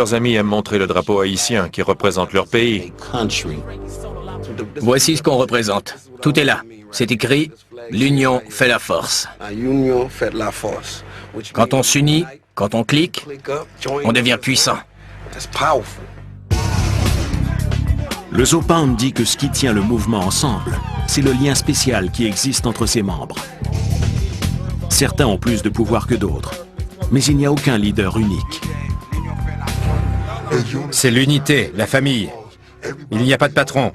Leurs amis aiment montrer le drapeau haïtien qui représente leur pays. Voici ce qu'on représente. Tout est là. C'est écrit « L'union fait la force ». Quand on s'unit, quand on clique, on devient puissant. Le Zopound dit que ce qui tient le mouvement ensemble, c'est le lien spécial qui existe entre ses membres. Certains ont plus de pouvoir que d'autres, mais il n'y a aucun leader unique. C'est l'unité, la famille. Il n'y a pas de patron.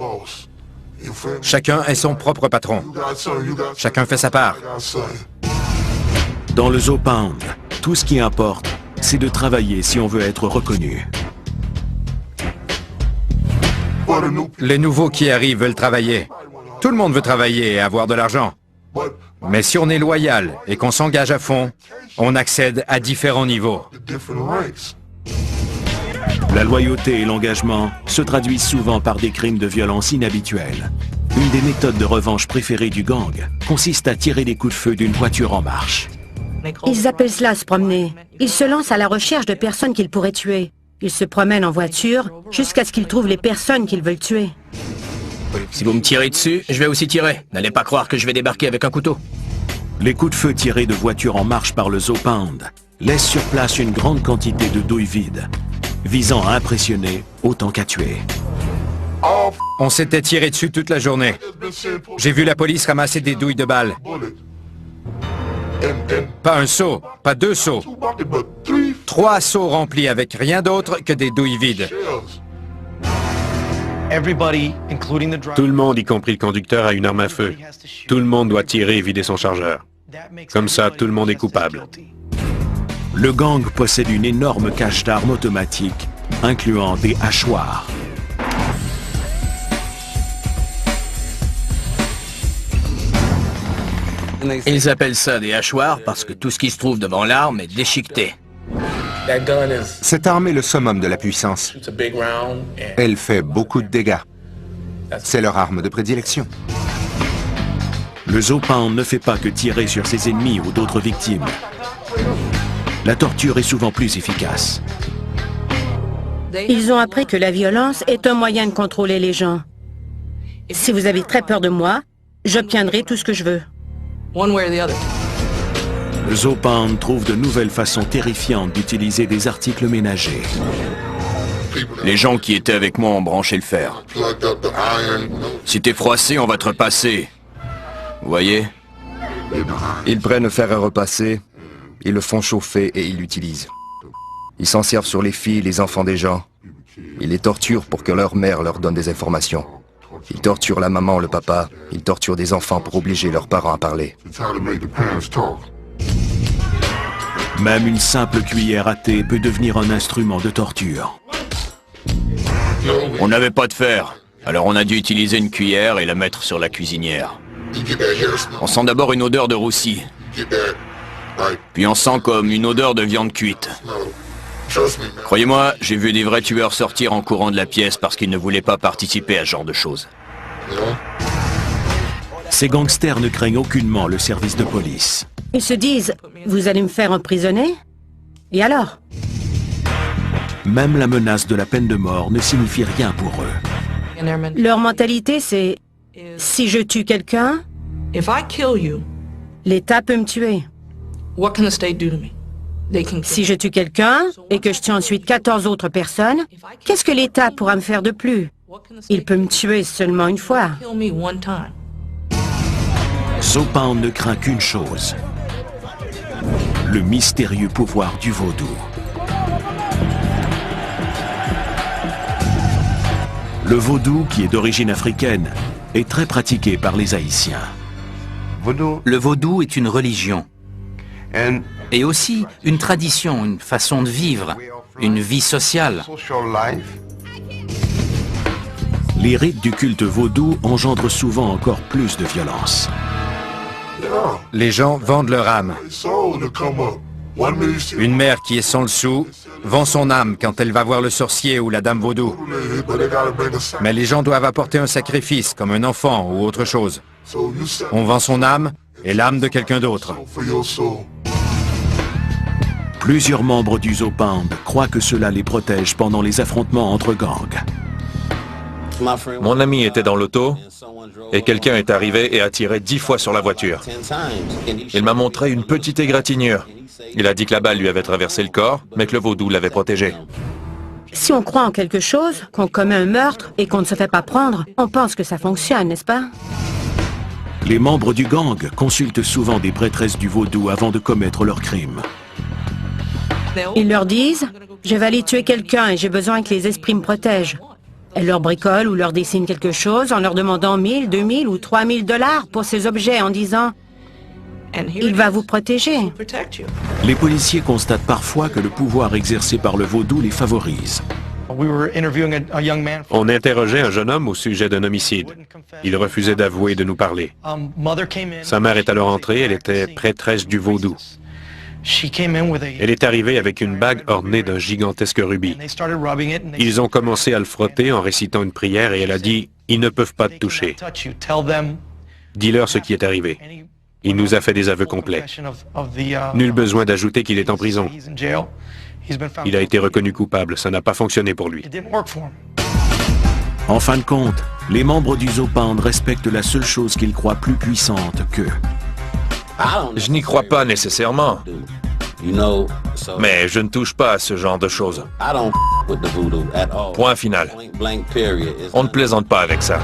Chacun est son propre patron. Chacun fait sa part. Dans le Zopound, tout ce qui importe, c'est de travailler si on veut être reconnu. Les nouveaux qui arrivent veulent travailler. Tout le monde veut travailler et avoir de l'argent. Mais si on est loyal et qu'on s'engage à fond, on accède à différents niveaux. La loyauté et l'engagement se traduisent souvent par des crimes de violence inhabituels. Une des méthodes de revanche préférées du gang consiste à tirer des coups de feu d'une voiture en marche. Ils appellent cela se promener. Ils se lancent à la recherche de personnes qu'ils pourraient tuer. Ils se promènent en voiture jusqu'à ce qu'ils trouvent les personnes qu'ils veulent tuer. Si vous me tirez dessus, je vais aussi tirer. N'allez pas croire que je vais débarquer avec un couteau. Les coups de feu tirés de voitures en marche par le Zopound laissent sur place une grande quantité de douilles vides, visant à impressionner autant qu'à tuer. On s'était tiré dessus toute la journée. J'ai vu la police ramasser des douilles de balles. Pas un seau, pas 2 seaux. 3 seaux remplis avec rien d'autre que des douilles vides. Tout le monde, y compris le conducteur, a une arme à feu. Tout le monde doit tirer et vider son chargeur. Comme ça, tout le monde est coupable. Le gang possède une énorme cache d'armes automatiques, incluant des hachoirs. Ils appellent ça des hachoirs parce que tout ce qui se trouve devant l'arme est déchiqueté. Cette arme est le summum de la puissance. Elle fait beaucoup de dégâts. C'est leur arme de prédilection. Le Zopound ne fait pas que tirer sur ses ennemis ou d'autres victimes. La torture est souvent plus efficace. Ils ont appris que la violence est un moyen de contrôler les gens. Si vous avez très peur de moi, j'obtiendrai tout ce que je veux. Le Zopound trouve de nouvelles façons terrifiantes d'utiliser des articles ménagers. Les gens qui étaient avec moi ont branché le fer. Si t'es froissé, on va te repasser. Vous voyez? Ils prennent le fer à repasser, ils le font chauffer et ils l'utilisent. Ils s'en servent sur les filles, les enfants des gens. Ils les torturent pour que leur mère leur donne des informations. Ils torturent la maman, le papa. Ils torturent des enfants pour obliger leurs parents à parler. Même une simple cuillère à thé peut devenir un instrument de torture. On n'avait pas de fer, alors on a dû utiliser une cuillère et la mettre sur la cuisinière. On sent d'abord une odeur de roussi. Puis on sent comme une odeur de viande cuite. Croyez-moi, j'ai vu des vrais tueurs sortir en courant de la pièce parce qu'ils ne voulaient pas participer à ce genre de choses. Ces gangsters ne craignent aucunement le service de police. Ils se disent, vous allez me faire emprisonner? Et alors? Même la menace de la peine de mort ne signifie rien pour eux. Leur mentalité, c'est, si je tue quelqu'un, l'État peut me tuer. Si je tue quelqu'un et que je tue ensuite 14 autres personnes, qu'est-ce que l'État pourra me faire de plus? Il peut me tuer seulement une fois. Zopound ne craint qu'une chose, le mystérieux pouvoir du vaudou. Le vaudou, qui est d'origine africaine, est très pratiqué par les Haïtiens. Le vaudou est une religion et aussi une tradition, une façon de vivre, une vie sociale. Les rites du culte vaudou engendrent souvent encore plus de violence. Les gens vendent leur âme. Une mère qui est sans le sou vend son âme quand elle va voir le sorcier ou la dame vaudou. Mais les gens doivent apporter un sacrifice, comme un enfant ou autre chose. On vend son âme et l'âme de quelqu'un d'autre. Plusieurs membres du Zo Pound croient que cela les protège pendant les affrontements entre gangs. Mon ami était dans l'auto et quelqu'un est arrivé et a tiré 10 fois sur la voiture. Il m'a montré une petite égratignure. Il a dit que la balle lui avait traversé le corps, mais que le vaudou l'avait protégé. Si on croit en quelque chose, qu'on commet un meurtre et qu'on ne se fait pas prendre, on pense que ça fonctionne, n'est-ce pas? Les membres du gang consultent souvent des prêtresses du vaudou avant de commettre leurs crimes. Ils leur disent « Je vais aller tuer quelqu'un et j'ai besoin que les esprits me protègent ». Elles leur bricolent ou leur dessinent quelque chose en leur demandant 1000, 2000 ou 3000 $ pour ces objets en disant « Il va vous protéger ». Les policiers constatent parfois que le pouvoir exercé par le vaudou les favorise. On interrogeait un jeune homme au sujet d'un homicide. Il refusait d'avouer de nous parler. Sa mère est alors entrée, elle était prêtresse du vaudou. Elle est arrivée avec une bague ornée d'un gigantesque rubis. Ils ont commencé à le frotter en récitant une prière et elle a dit « Ils ne peuvent pas te toucher. Dis-leur ce qui est arrivé. » Il nous a fait des aveux complets. Nul besoin d'ajouter qu'il est en prison. Il a été reconnu coupable, ça n'a pas fonctionné pour lui. En fin de compte, les membres du Zo Pound respectent la seule chose qu'ils croient plus puissante qu'eux. Je n'y crois pas nécessairement. Mais je ne touche pas à ce genre de choses. Point final. On ne plaisante pas avec ça.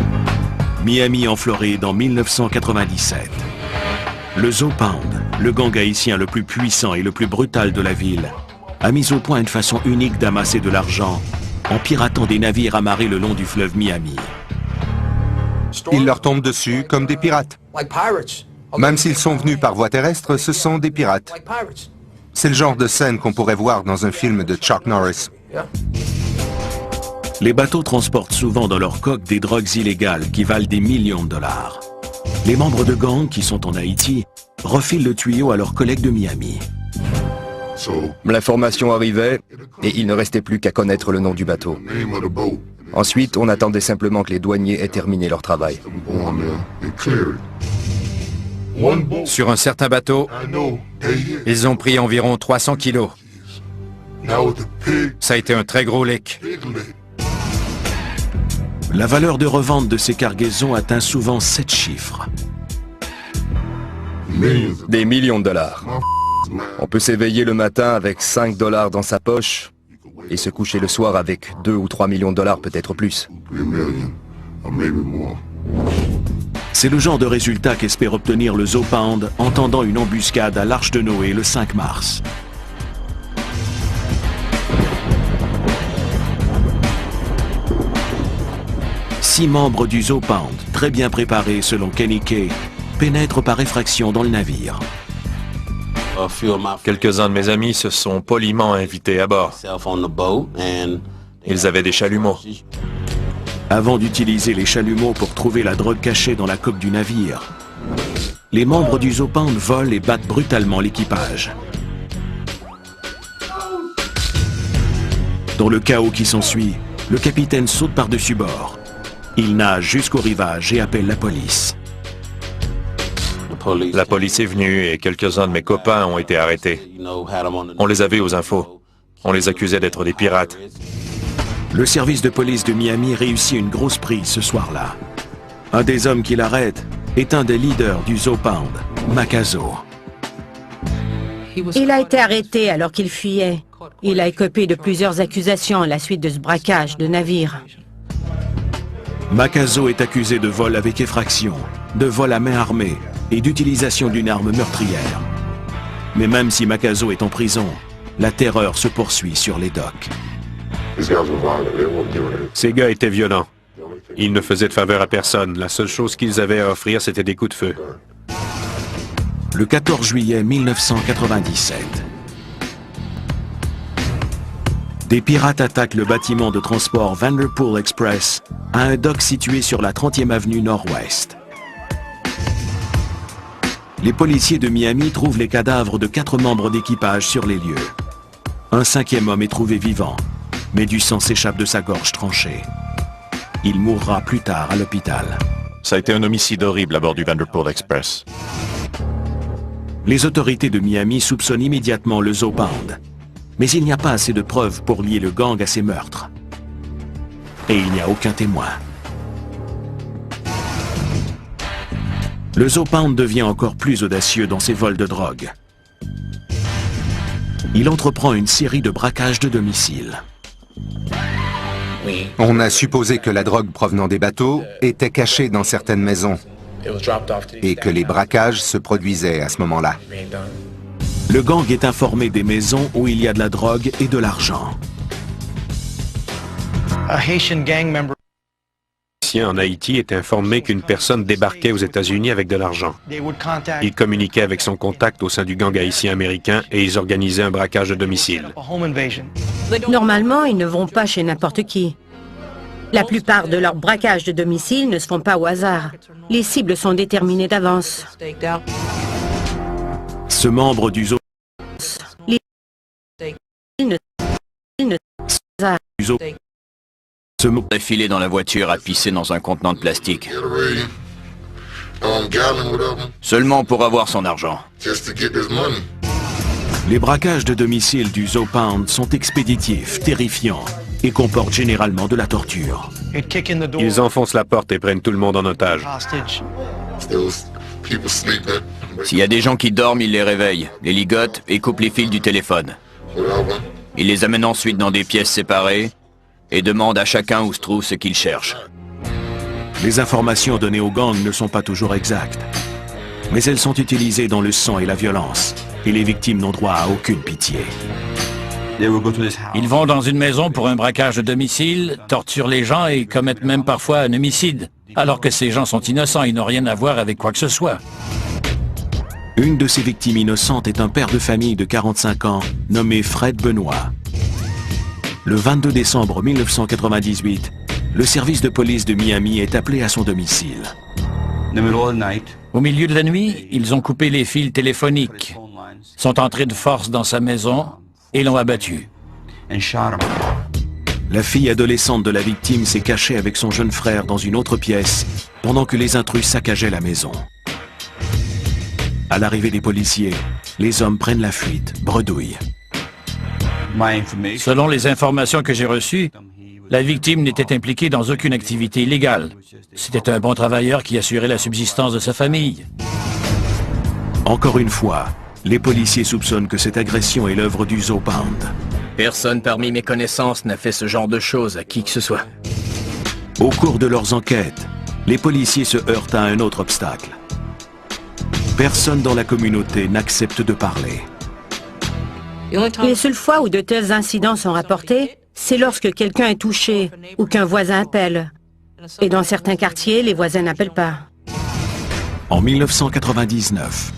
Miami en Floride en 1997. Le Zo Pound, le gang haïtien le plus puissant et le plus brutal de la ville, a mis au point une façon unique d'amasser de l'argent en piratant des navires amarrés le long du fleuve Miami. Ils leur tombent dessus comme des pirates. Même s'ils sont venus par voie terrestre, ce sont des pirates. C'est le genre de scène qu'on pourrait voir dans un film de Chuck Norris. Les bateaux transportent souvent dans leur coque des drogues illégales qui valent des millions de dollars. Les membres de gangs qui sont en Haïti refilent le tuyau à leurs collègues de Miami. L'information arrivait et il ne restait plus qu'à connaître le nom du bateau. Ensuite, on attendait simplement que les douaniers aient terminé leur travail. Sur un certain bateau, ils ont pris environ 300 kilos. Ça a été un très gros leak. La valeur de revente de ces cargaisons atteint souvent 7 chiffres. Des millions de dollars. On peut s'éveiller le matin avec 5 $ dans sa poche et se coucher le soir avec 2 ou 3 millions de dollars, peut-être plus. C'est le genre de résultat qu'espère obtenir le Zo Pound en tendant une embuscade à l'Arche de Noé le 5 mars. Six membres du Zo Pound, très bien préparés selon Kenny Kay, pénètrent par effraction dans le navire. Quelques-uns de mes amis se sont poliment invités à bord. Ils avaient des chalumeaux. Avant d'utiliser les chalumeaux pour trouver la drogue cachée dans la coque du navire, les membres du Zo Pound volent et battent brutalement l'équipage. Dans le chaos qui s'ensuit, le capitaine saute par-dessus bord. Il nage jusqu'au rivage et appelle la police. La police est venue et quelques-uns de mes copains ont été arrêtés. On les avait aux infos. On les accusait d'être des pirates. Le service de police de Miami réussit une grosse prise ce soir-là. Un des hommes qui l'arrête est un des leaders du Zo Pound, Makazo. Il a été arrêté alors qu'il fuyait. Il a écopé de plusieurs accusations à la suite de ce braquage de navire. Makazo est accusé de vol avec effraction, de vol à main armée et d'utilisation d'une arme meurtrière. Mais même si Makazo est en prison, la terreur se poursuit sur les docks. Ces gars étaient violents. Ils ne faisaient de faveur à personne. La seule chose qu'ils avaient à offrir, c'était des coups de feu. Le 14 juillet 1997. Des pirates attaquent le bâtiment de transport Vanderpool Express à un dock situé sur la 30e avenue Nord-Ouest. Les policiers de Miami trouvent les cadavres de 4 membres d'équipage sur les lieux. Un 5e homme est trouvé vivant, mais du sang s'échappe de sa gorge tranchée. Il mourra plus tard à l'hôpital. Ça a été un homicide horrible à bord du Vanderpool Express. Les autorités de Miami soupçonnent immédiatement le Zo Pound Mais il n'y a pas assez de preuves pour lier le gang à ces meurtres. Et il n'y a aucun témoin. Le Zopound devient encore plus audacieux dans ses vols de drogue. Il entreprend une série de braquages de domicile. On a supposé que la drogue provenant des bateaux était cachée dans certaines maisons et que les braquages se produisaient à ce moment-là. Le gang est informé des maisons où il y a de la drogue et de l'argent. Un Haitian en Haïti est informé qu'une personne débarquait aux États-Unis avec de l'argent. Il communiquait avec son contact au sein du gang haïtien américain et ils organisaient un braquage de domicile. Normalement, ils ne vont pas chez n'importe qui. La plupart de leurs braquages de domicile ne se font pas au hasard. Les cibles sont déterminées d'avance. Ce membre du a filé dans la voiture à pisser dans un contenant de plastique. Seulement pour avoir son argent. Les braquages de domicile du Zopound sont expéditifs, terrifiants et comportent généralement de la torture. Ils enfoncent la porte et prennent tout le monde en otage. S'il y a des gens qui dorment, ils les réveillent, les ligotent et coupent les fils du téléphone. Ils les amènent ensuite dans des pièces séparées et demandent à chacun où se trouve ce qu'il cherche. Les informations données aux gangs ne sont pas toujours exactes, mais elles sont utilisées dans le sang et la violence, et les victimes n'ont droit à aucune pitié. Ils vont dans une maison pour un braquage de domicile, torturent les gens et commettent même parfois un homicide, alors que ces gens sont innocents, ils n'ont rien à voir avec quoi que ce soit. Une de ces victimes innocentes est un père de famille de 45 ans, nommé Fred Benoit. Le 22 décembre 1998, le service de police de Miami est appelé à son domicile. Au milieu de la nuit, ils ont coupé les fils téléphoniques, sont entrés de force dans sa maison et l'ont abattu. La fille adolescente de la victime s'est cachée avec son jeune frère dans une autre pièce, pendant que les intrus saccageaient la maison. À l'arrivée des policiers, les hommes prennent la fuite, bredouillent. Selon les informations que j'ai reçues, la victime n'était impliquée dans aucune activité illégale. C'était un bon travailleur qui assurait la subsistance de sa famille. Encore une fois, les policiers soupçonnent que cette agression est l'œuvre du Zopound. Personne parmi mes connaissances n'a fait ce genre de choses à qui que ce soit. Au cours de leurs enquêtes, les policiers se heurtent à un autre obstacle. Personne dans la communauté n'accepte de parler. Les seules fois où de tels incidents sont rapportés, c'est lorsque quelqu'un est touché ou qu'un voisin appelle. Et dans certains quartiers, les voisins n'appellent pas. En 1999,